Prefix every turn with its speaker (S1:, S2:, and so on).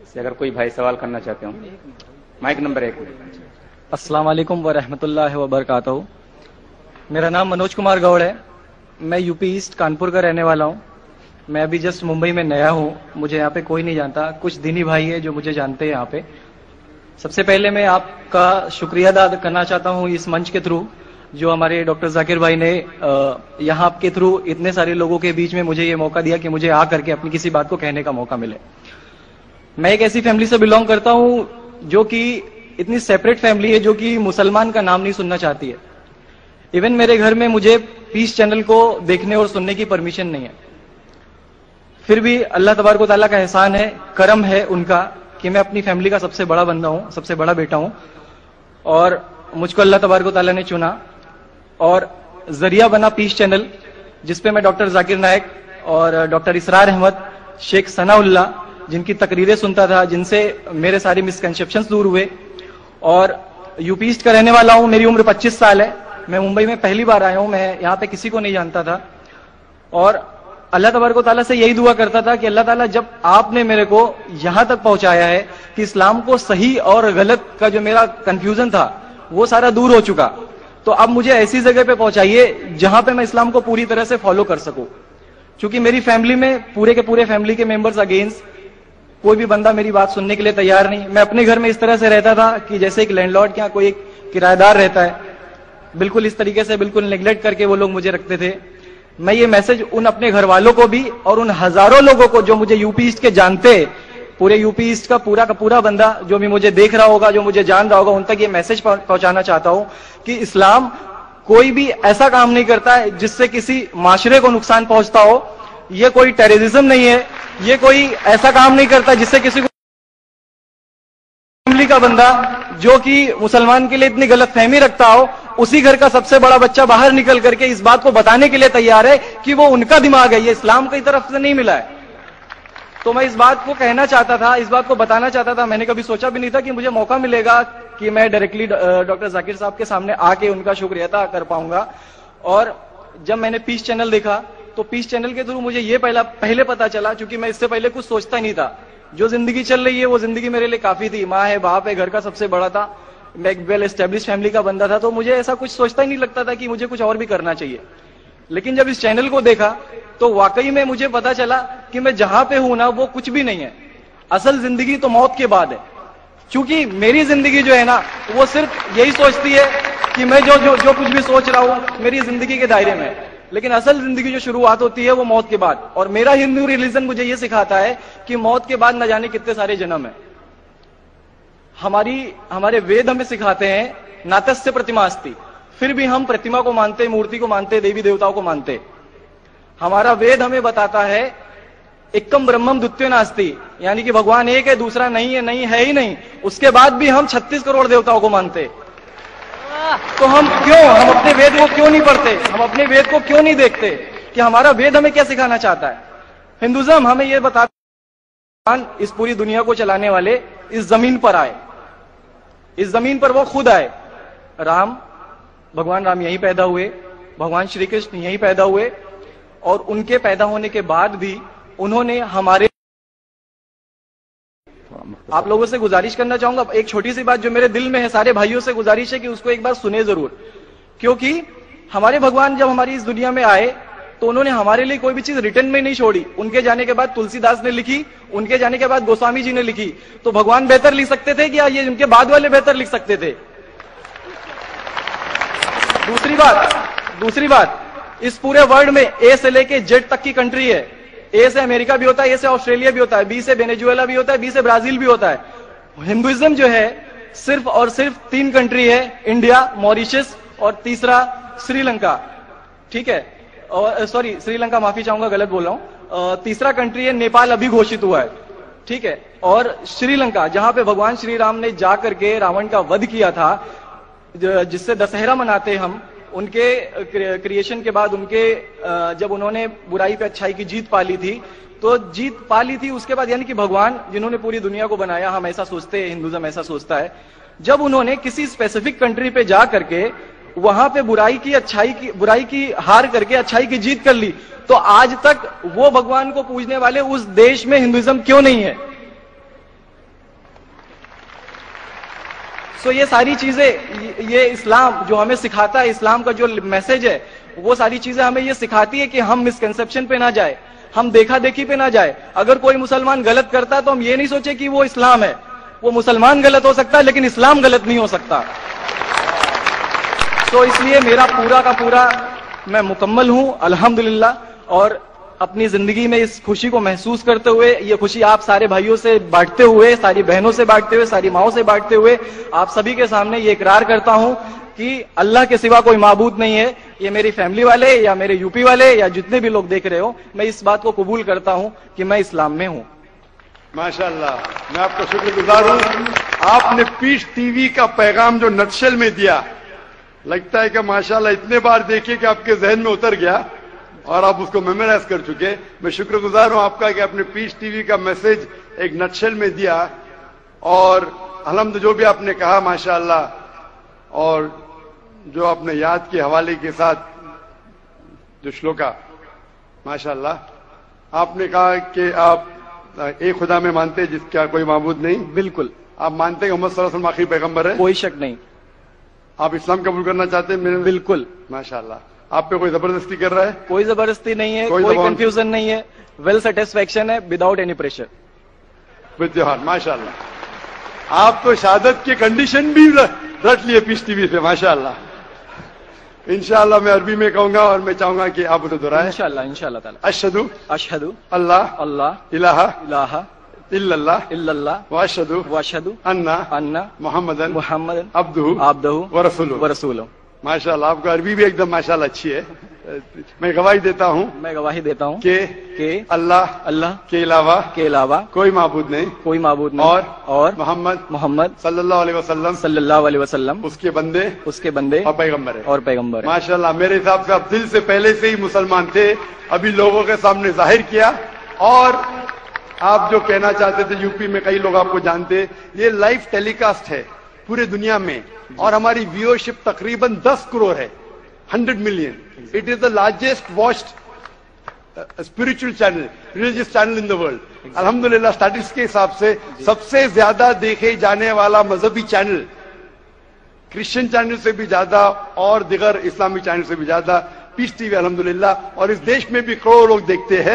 S1: से अगर कोई भाई सवाल करना चाहते हो। Mike number 1।
S2: अस्सलाम वालेकुम वरहमतुल्लाहि वबरकातुहू। मेरा नाम मनोज कुमार गौड़ है। मैं यूपी ईस्ट कानपुर का रहने वाला हूँ। मैं अभी जस्ट मुंबई में नया हूँ, मुझे यहाँ पे कोई नहीं जानता, कुछ दीनी भाई है जो मुझे जानते हैं यहाँ पे। सबसे पहले मैं आपका शुक्रिया अदा करना चाहता हूँ इस मंच के थ्रू, जो हमारे डॉक्टर जाकिर भाई ने यहाँ के थ्रू इतने सारे लोगों के बीच में मुझे ये मौका दिया कि मुझे आ करके अपनी किसी बात को कहने का मौका मिले। मैं एक ऐसी फैमिली से बिलोंग करता हूँ जो कि इतनी सेपरेट फैमिली है, जो कि मुसलमान का नाम नहीं सुनना चाहती है। इवन मेरे घर में मुझे पीस चैनल को देखने और सुनने की परमिशन नहीं है। फिर भी अल्लाह तबारक व तआला का एहसान है, करम है उनका कि मैं अपनी फैमिली का सबसे बड़ा बंदा हूँ, सबसे बड़ा बेटा हूँ, और मुझको अल्लाह तबारक व तआला ने चुना और जरिया बना पीस चैनल, जिसपे मैं डॉक्टर जाकिर नायक और डॉक्टर इसरार अहमद, शेख सनाउल्लाह, जिनकी तकरीरें सुनता था, जिनसे मेरे सारे मिसकंसेप्शंस दूर हुए। और यूपी ईस्ट का रहने वाला हूँ। मेरी उम्र 25 साल है। मैं मुंबई में पहली बार आया हूँ। मैं यहाँ पे किसी को नहीं जानता था और अल्लाह तबारक व तआला से यही दुआ करता था कि अल्लाह ताला, जब आपने मेरे को यहाँ तक पहुंचाया है कि इस्लाम को सही और गलत का जो मेरा कंफ्यूजन था वो सारा दूर हो चुका, तो अब मुझे ऐसी जगह पे पहुंचाइए जहां पे मैं इस्लाम को पूरी तरह से फॉलो कर सकूं। क्योंकि मेरी फैमिली में पूरे के पूरे फैमिली के मेंबर्स अगेंस्ट, कोई भी बंदा मेरी बात सुनने के लिए तैयार नहीं। मैं अपने घर में इस तरह से रहता था कि जैसे एक लैंडलॉर्ड के यहाँ कोई एक किराएदार रहता है, बिल्कुल इस तरीके से, बिल्कुल नेग्लेक्ट करके वो लोग मुझे रखते थे। मैं ये मैसेज उन अपने घर वालों को भी और उन हजारों लोगों को जो मुझे यूपी ईस्ट के जानते, पूरे यूपी ईस्ट का पूरा बंदा जो भी मुझे देख रहा होगा, जो मुझे जान रहा होगा, उन तक ये मैसेज पहुंचाना चाहता हूं कि इस्लाम कोई भी ऐसा काम नहीं करता है जिससे किसी माशरे को नुकसान पहुंचता हो। ये कोई टेररिज्म नहीं है, ये कोई ऐसा काम नहीं करता जिससे किसी को, फैमिली का बंदा जो कि मुसलमान के लिए इतनी गलतफहमी रखता हो, उसी घर का सबसे बड़ा बच्चा बाहर निकल करके इस बात को बताने के लिए तैयार है कि वो उनका दिमाग है, ये इस्लाम की तरफ से नहीं मिला है। तो मैं इस बात को कहना चाहता था, इस बात को बताना चाहता था। मैंने कभी सोचा भी नहीं था कि मुझे मौका मिलेगा कि मैं डायरेक्टली डॉक्टर जाकिर साहब के सामने आके उनका शुक्रिया अदा कर पाऊंगा। और जब मैंने पीस चैनल देखा तो पीस चैनल के थ्रू मुझे ये पहले पता चला, क्योंकि मैं इससे पहले कुछ सोचता नहीं था। जो जिंदगी चल रही है वो जिंदगी मेरे लिए काफी थी। माँ है, बाप है, घर का सबसे बड़ा था, मैं एक वेल एस्टेब्लिश फैमिली का बंदा था, तो मुझे ऐसा कुछ सोचता ही नहीं लगता था कि मुझे कुछ और भी करना चाहिए। लेकिन जब इस चैनल को देखा तो वाकई में मुझे पता चला कि मैं जहां पे हूं ना वो कुछ भी नहीं है। असल जिंदगी तो मौत के बाद है। क्योंकि मेरी जिंदगी जो है ना वो सिर्फ यही सोचती है कि मैं जो कुछ भी सोच रहा हूं मेरी जिंदगी के दायरे में है, लेकिन असल जिंदगी जो शुरुआत होती है वो मौत के बाद। और मेरा हिंदू रिलीजन मुझे ये सिखाता है कि मौत के बाद न जाने कितने सारे जन्म है। हमारे वेद हमें सिखाते हैं नातस्य प्रतिमा अस्ति, फिर भी हम प्रतिमा को मानते, मूर्ति को मानते, देवी देवताओं को मानते। हमारा वेद हमें बताता है एकम ब्रह्मम द्वितीयो नास्ति, यानी कि भगवान एक है, दूसरा नहीं है, नहीं है ही नहीं। उसके बाद भी हम 36 करोड़ देवताओं को मानते। तो हम अपने वेद को क्यों नहीं पढ़ते? हम अपने वेद को क्यों नहीं देखते कि हमारा वेद हमें क्या सिखाना चाहता है? हिंदुइज्म हमें यह बताता है इस पूरी दुनिया को चलाने वाले इस जमीन पर आए, इस जमीन पर वो खुद आए। भगवान राम यहीं पैदा हुए, भगवान श्री कृष्ण यहीं पैदा हुए, और उनके पैदा होने के बाद भी उन्होंने हमारे, आप लोगों से गुजारिश करना चाहूंगा, एक छोटी सी बात जो मेरे दिल में है, सारे भाइयों से गुजारिश है कि उसको एक बार सुने जरूर। क्योंकि हमारे भगवान जब हमारी इस दुनिया में आए तो उन्होंने हमारे लिए कोई भी चीज रिटर्न में नहीं छोड़ी। उनके जाने के बाद तुलसीदास ने लिखी, उनके जाने के बाद गोस्वामी जी ने लिखी। तो भगवान बेहतर लिख सकते थे क्या ये उनके बाद वाले बेहतर लिख सकते थे? दूसरी बात, इस पूरे वर्ल्ड में ए से लेके जेड तक की कंट्री है। ए से अमेरिका भी होता है, ए से ऑस्ट्रेलिया भी होता है, बी से वेनेजुएला भी होता है, बी से ब्राजील भी होता है। हिंदुइज्म जो है सिर्फ और सिर्फ 3 कंट्री है, इंडिया, मॉरिशस और तीसरा श्रीलंका। ठीक है, और सॉरी श्रीलंका, माफी चाहूंगा गलत बोल रहा हूं। तीसरा कंट्री है नेपाल, अभी घोषित हुआ है। ठीक है, और श्रीलंका जहां पे भगवान श्री राम ने जाकर के रावण का वध किया था, जिससे दशहरा मनाते हम। उनके क्रिएशन के बाद जब उन्होंने बुराई पे अच्छाई की जीत पाली थी, तो जीत पाली थी उसके बाद, यानी कि भगवान जिन्होंने पूरी दुनिया को बनाया, हम ऐसा सोचते हैं, हिंदुइज्म ऐसा सोचता है, जब उन्होंने किसी स्पेसिफिक कंट्री पे जा करके वहां पे बुराई की हार करके अच्छाई की जीत कर ली, तो आज तक वो भगवान को पूजने वाले उस देश में हिंदुइज्म क्यों नहीं है? سو یہ ساری چیزیں، یہ اسلام جو ہمیں سکھاتا ہے، اسلام کا جو میسج ہے، وہ ساری چیزیں ہمیں یہ سکھاتی ہے کہ ہم مسکنسپشن پہ نہ جائے، ہم دیکھا دیکھی پہ نہ جائے. اگر کوئی مسلمان غلط کرتا ہے تو ہم یہ نہیں سوچے کہ وہ اسلام ہے. وہ مسلمان غلط ہو سکتا ہے لیکن اسلام غلط نہیں ہو سکتا. تو اس لیے میرا پورا کا پورا میں مکمل ہوں الحمدللہ، اور اپنی زندگی میں اس خوشی کو محسوس کرتے ہوئے، یہ خوشی آپ سارے بھائیوں سے بانٹتے ہوئے، ساری بہنوں سے بانٹتے ہوئے، ساری ماؤں سے بانٹتے ہوئے، آپ سبھی کے سامنے یہ اقرار کرتا ہوں کہ اللہ کے سوا کوئی معبود نہیں ہے. یہ میری فیملی والے یا میرے یو پی والے یا جتنے بھی لوگ دیکھ رہے ہو، میں اس بات کو قبول کرتا ہوں کہ میں اسلام میں ہوں.
S3: ماشاءاللہ، میں آپ کا شکر گزار ہوں. آپ نے پیس ٹی وی کا پیغام جو نٹشل میں دیا، لگتا ہے کہ ماشاءاللہ اتنے بار دیکھیے کہ آپ کے ذہن میں اتر گیا اور آپ اس کو میمورائز کر چکے. میں شکر گزار ہوں آپ کا کہ آپ نے پیس ٹی وی کا میسج ایک نٹشل میں دیا، اور الحمد جو بھی آپ نے کہا ماشاءاللہ، اور جو آپ نے یاد کے حوالے کے ساتھ جو شلوکا، ماشاءاللہ آپ نے کہا کہ آپ ایک خدا میں مانتے ہیں جس کا کوئی معبود نہیں.
S2: بالکل.
S3: آپ مانتے ہیں کہ محمد صلی اللہ علیہ وسلم آخری پیغمبر ہے؟
S2: کوئی شک نہیں.
S3: آپ اسلام قبول کرنا چاہتے ہیں؟
S2: بالکل.
S3: ماشاءاللہ. آپ پہ کوئی زبردستی کر رہا ہے؟
S2: کوئی زبردستی نہیں ہے،
S3: کوئی
S2: کوئی
S3: دباؤ
S2: کنفیوژن نہیں ہے، ویل سیٹسفیکشن ہے وداؤٹ اینی پریشر.
S3: ودیوہار. ماشاءاللہ. آپ تو شہادت کی کنڈیشن بھی رٹ لیے پیس ٹی وی سے. ماشاءاللہ. انشاءاللہ میں عربی میں کہوں گا اور میں چاہوں گا کہ آپ اسے دہرائیں.
S2: انشاءاللہ تعالی.
S3: اشہدو
S2: اشہدو
S3: اللہ
S2: اللہ
S3: الہ
S2: الہ
S3: الا اللہ
S2: الا اللہ
S3: واشہدو
S2: واشہدو
S3: ان
S2: محمدن
S3: محمدن
S2: عبدہ
S3: عبدہ
S2: ورسولہ.
S3: ورسولہ. ماشاءاللہ آپ کا عربی بھی ایک دم ماشاءاللہ اچھی ہے. میں گواہی دیتا ہوں
S2: میں گواہی دیتا ہوں
S3: کہ اللہ
S2: اللہ
S3: کے علاوہ
S2: کے علاوہ
S3: کوئی معبود نہیں،
S2: کوئی معبود نہیں، اور محمد
S3: صلی اللہ علیہ وسلم
S2: صلی اللہ علیہ وسلم
S3: اس کے بندے
S2: اس کے بندے
S3: اور پیغمبر ہے.
S2: اور پیغمبر ہے.
S3: ماشاءاللہ. میرے حساب سے آپ دل سے پہلے سے ہی مسلمان تھے، ابھی لوگوں کے سامنے ظاہر کیا. اور آپ جو کہنا چاہتے تھے، یو پی میں کئی لوگ آپ کو جانتے، یہ لائیو ٹیلی کاسٹ ہے پورے دنیا میں، اور ہماری ویورشپ تقریباً 10 کروڑ ہے، 100 million. It is the largest watched spiritual channel, religious channel in the world. الحمدللہ اسٹیٹسٹکس کے حساب سے سب سے زیادہ دیکھے جانے والا مذہبی چینل، کرسچن چینل سے بھی زیادہ اور دیگر اسلامی چینل سے بھی زیادہ پیس ٹی وی الحمدللہ. اور اس دیش میں بھی کروڑوں لوگ دیکھتے ہیں.